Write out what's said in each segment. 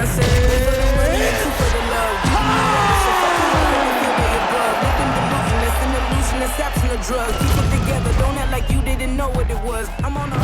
I said, two for the money and two for the love. So fucking with me, feel way above. Nothing delusion, that's an illusion, that's absent of drugs. Keep it together, don't act like you didn't know what it was. I'm on a...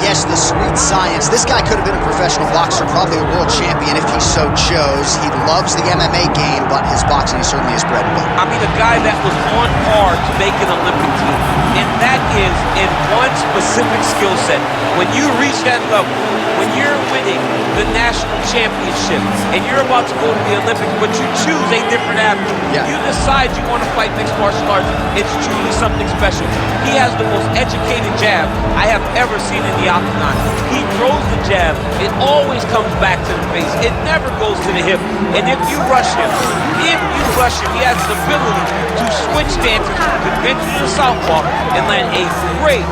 Yes, the sweet science. This guy could have been a professional boxer, probably a world champion if he so chose. He loves the MMA game, but his boxing is certainly his bread and butter. I mean, a guy that was on par to make an Olympic team, and that is in one specific skill set. When you reach that level, when you're winning the national championship, and you're about to go to the Olympics, but you choose a different avenue. Yeah. You decide you want to fight mixed martial arts. It's truly something special. He has the most educated jab I have ever seen in the octagon. He throws the jab, it always comes back to the face. It never goes to the hip. And if you rush him, he has the ability to switch stances from conventional southpaw and land a great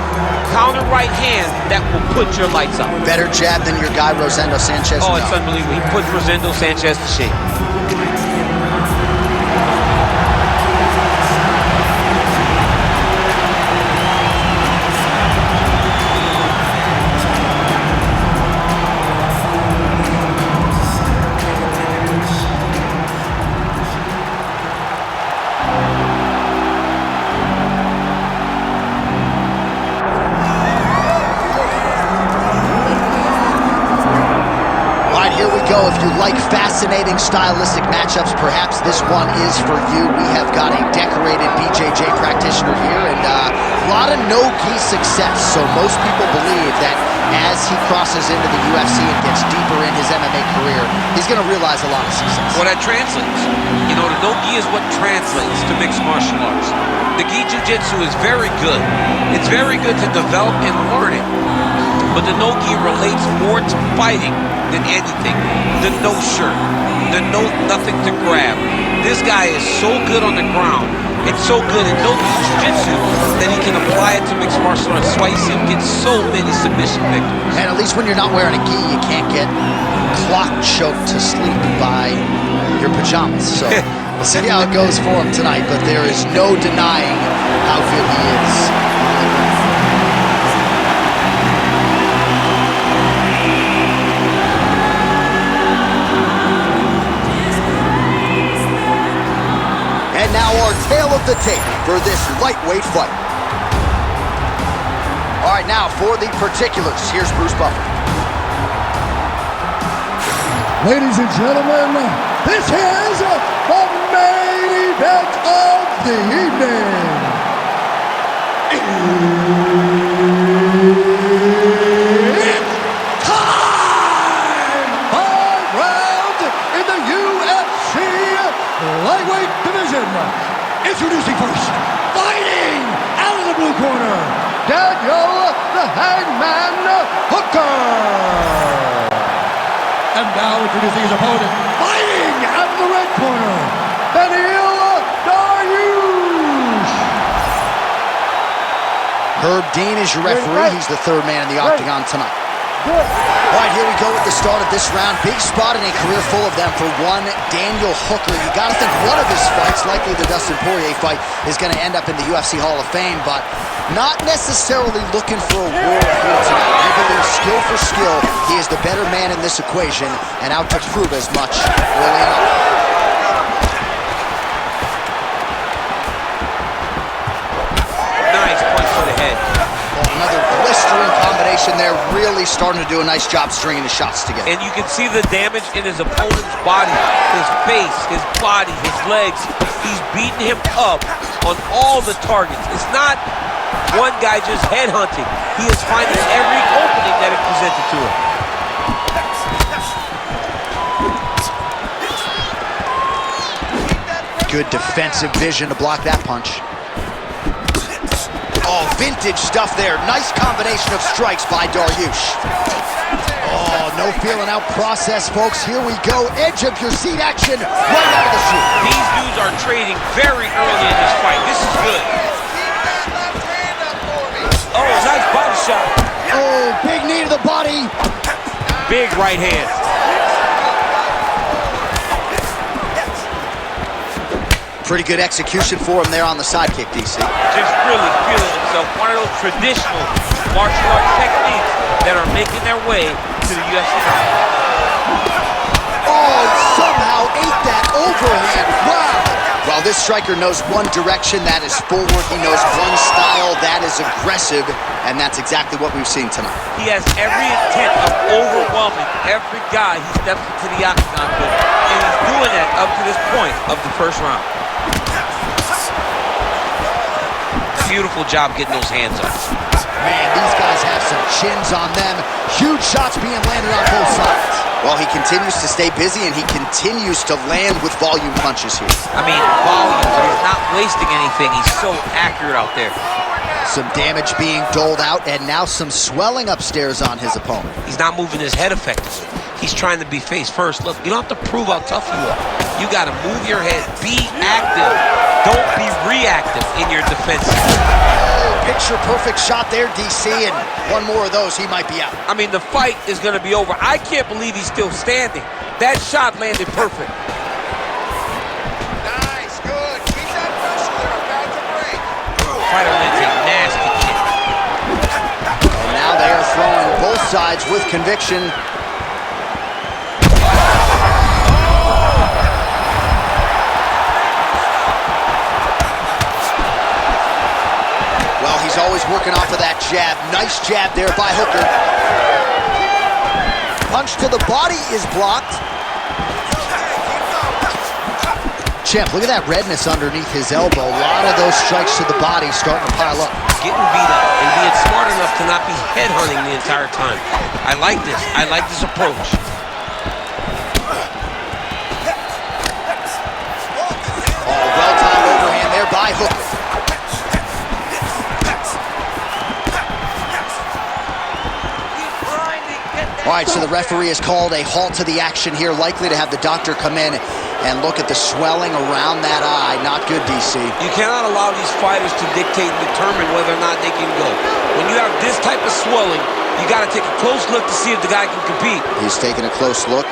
counter right hand that will put your lights out. Better jab than your guy Rosendo Sanchez? Oh, it's unbelievable. He puts Rosendo Sanchez to shame. If you like fascinating stylistic matchups, perhaps this one is for you. We have got a decorated BJJ practitioner here, and a lot of no-gi success. So most people believe that as he crosses into the UFC and gets deeper in his MMA career, he's going to realize a lot of success. Well, that translates. You know, the no-gi is what translates to mixed martial arts. The gi jiu-jitsu is very good. It's very good to develop and learn it. But the no-gi relates more to fighting than anything. The no shirt, the nothing to grab. This guy is so good on the ground. It's so good in no-gi jiu-jitsu that he can apply it to mixed martial arts. That's why you see him get so many submission victories. And at least when you're not wearing a gi, you can't get clock choked to sleep by your pajamas. So we'll see how it goes for him tonight, but there is no denying how good he is. And now our tale of the tape for this lightweight fight. All right, now for the particulars, here's Bruce Buffer. Ladies and gentlemen, this is the main event of the evening. It's time! 5 rounds in the UFC lightweight division. Introducing first, fighting out of the blue corner, Daniel the Hangman Hooker. And now introducing his opponent, fighting out of the red corner, Beneil Dariush. Herb Dean is your referee. He's the third man in the octagon tonight. All right, here we go at the start of this round. Big spot in a career full of them for one Daniel Hooker. You got to think one of his fights, likely the Dustin Poirier fight, is going to end up in the UFC Hall of Fame, but not necessarily looking for a world here tonight. I believe skill for skill, he is the better man in this equation and out to prove as much early on. Nice punch to the head. Another blistering combination there, really starting to do a nice job stringing the shots together. And you can see the damage in his opponent's body, his face, his body, his legs. He's beating him up on all the targets. It's not one guy just headhunting. He is finding every opening that is presented to him. Good defensive vision to block that punch. Oh, vintage stuff there. Nice combination of strikes by Dariush. Oh, no feeling out process, folks. Here we go. Edge of your seat action right out of the chute. These dudes are trading very early in this fight. This is good. Oh, nice body shot. Oh, big knee to the body. Big right hand. Pretty good execution for him there on the side kick, DC. Just really feeling himself. One of those traditional martial arts techniques that are making their way to the UFC. Oh, somehow ate that overhand. Wow. While this striker knows one direction, that is forward. He knows one style, that is aggressive, and that's exactly what we've seen tonight. He has every intent of overwhelming every guy he steps into the octagon with, and he's doing that up to this point of the first round. Beautiful job getting those hands up. Man, these guys have some chins on them. Huge shots being landed on both sides. Well, he continues to stay busy, and he continues to land with volume punches here. I mean, volume, but he's not wasting anything. He's so accurate out there. Some damage being doled out, and now some swelling upstairs on his opponent. He's not moving his head effectively. He's trying to be face first. Look, you don't have to prove how tough you are. You got to move your head. Be active. Don't be reactive in your defense. Oh, picture-perfect shot there, DC, and one more of those, he might be out. I mean, the fight is going to be over. I can't believe he's still standing. That shot landed perfect. Nice, good. Keep that pressure. They're about to break. Fighter lands a nasty kick. And now they are throwing both sides with conviction. Well, he's always working off of that jab. Nice jab there by Hooker. Punch to the body is blocked. Champ, look at that redness underneath his elbow. A lot of those strikes to the body starting to pile up. Getting beat up and being smart enough to not be headhunting the entire time. I like this. I like this approach. Oh, well-timed overhand there by Hooker. All right, so the referee has called a halt to the action here, likely to have the doctor come in and look at the swelling around that eye. Not good, DC. You cannot allow these fighters to dictate and determine whether or not they can go. When you have this type of swelling, you got to take a close look to see if the guy can compete. He's taking a close look,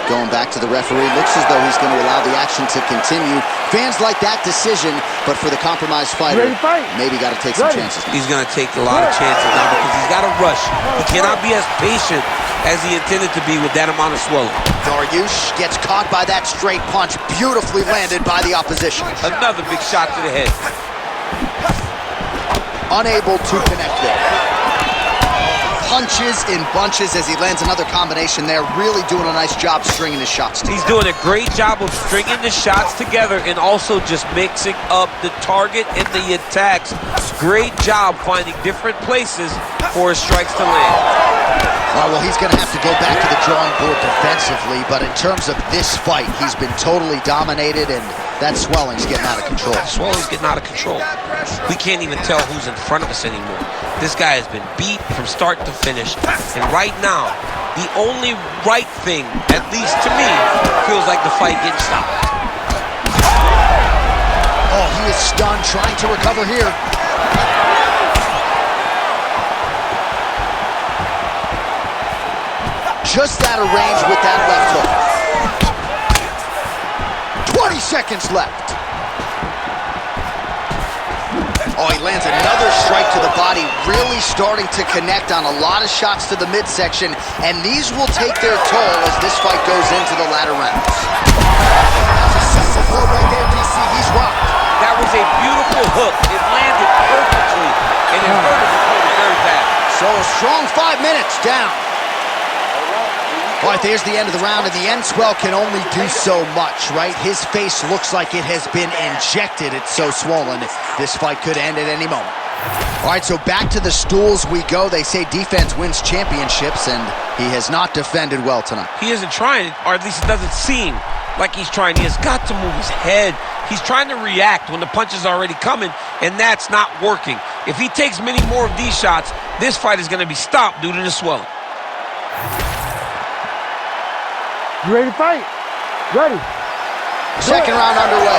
going back to the referee. Looks as though he's going to allow the action to continue. Fans like that decision, but for the compromised fighter, maybe got to take some chances now. He's going to take a lot of chances now because he's got to rush. He cannot be as patient as he intended to be with that amount of swelling. Dariush gets caught by that straight punch, beautifully landed by the opposition. Another big shot to the head. Unable to connect there. Punches in bunches as he lands another combination there. Really doing a nice job stringing his shots together. He's doing a great job of stringing the shots together and also just mixing up the target and the attacks. Great job finding different places for his strikes to land. Well, he's going to have to go back to the drawing board defensively, but in terms of this fight, he's been totally dominated, and that swelling's getting out of control. Swelling's getting out of control. We can't even tell who's in front of us anymore. This guy has been beat from start to finish, and right now, the only right thing, at least to me, feels like the fight getting stopped. Oh, he is stunned, trying to recover here. Just out of range with that left hook. 20 seconds left. Oh, he lands another strike to the body, really starting to connect on a lot of shots to the midsection, and these will take their toll as this fight goes into the latter rounds. That's a sense of blow right there, DC. He's rocked. That was a beautiful hook. It landed perfectly, and it hurt his opponent very bad. So a strong 5 minutes down. All right, there's the end of the round, and the end swell can only do so much, right? His face looks like it has been injected. It's so swollen. This fight could end at any moment. All right, so back to the stools we go. They say defense wins championships, and he has not defended well tonight. He isn't trying, or at least it doesn't seem like he's trying. He has got to move his head. He's trying to react when the punch is already coming, and that's not working. If he takes many more of these shots, this fight is going to be stopped due to the swelling. You ready to fight? Ready. Second round underway.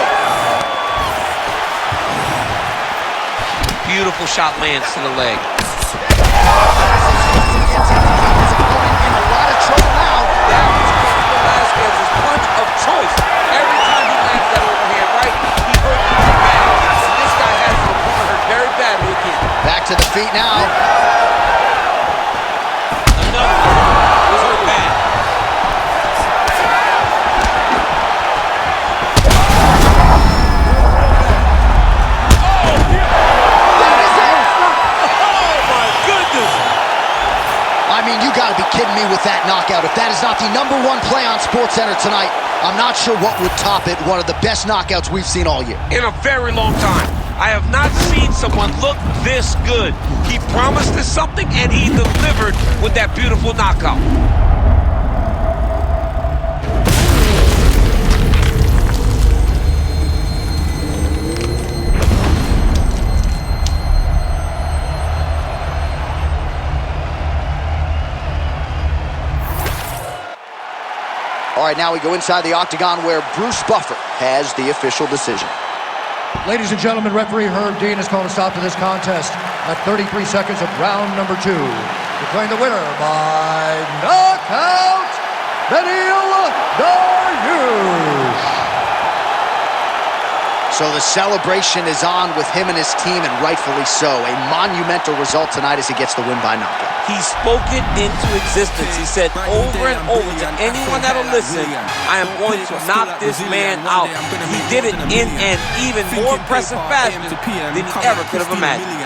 Beautiful shot lands to the leg. His opponent in a lot of trouble now. That was Velasquez's punch of choice. Every time he lands that overhand right, he feet now. Another was hurt bad. I mean, you gotta be kidding me with that knockout. If that is not the #1 play on SportsCenter tonight, I'm not sure what would top it. One of the best knockouts we've seen all year. In a very long time. I have not seen someone look this good. He promised us something, and he delivered with that beautiful knockout. All right, now we go inside the octagon where Bruce Buffer has the official decision. Ladies and gentlemen, referee Herb Dean has called a stop to this contest at 33 seconds of round number 2. Declaring the winner by knockout, Beneil Dariush. So the celebration is on with him and his team, and rightfully so. A monumental result tonight as he gets the win by knockout. He spoke it into existence. He said over and over to anyone that'll listen, I am going to knock this man out. He did it in an even more impressive fashion than he ever could have imagined.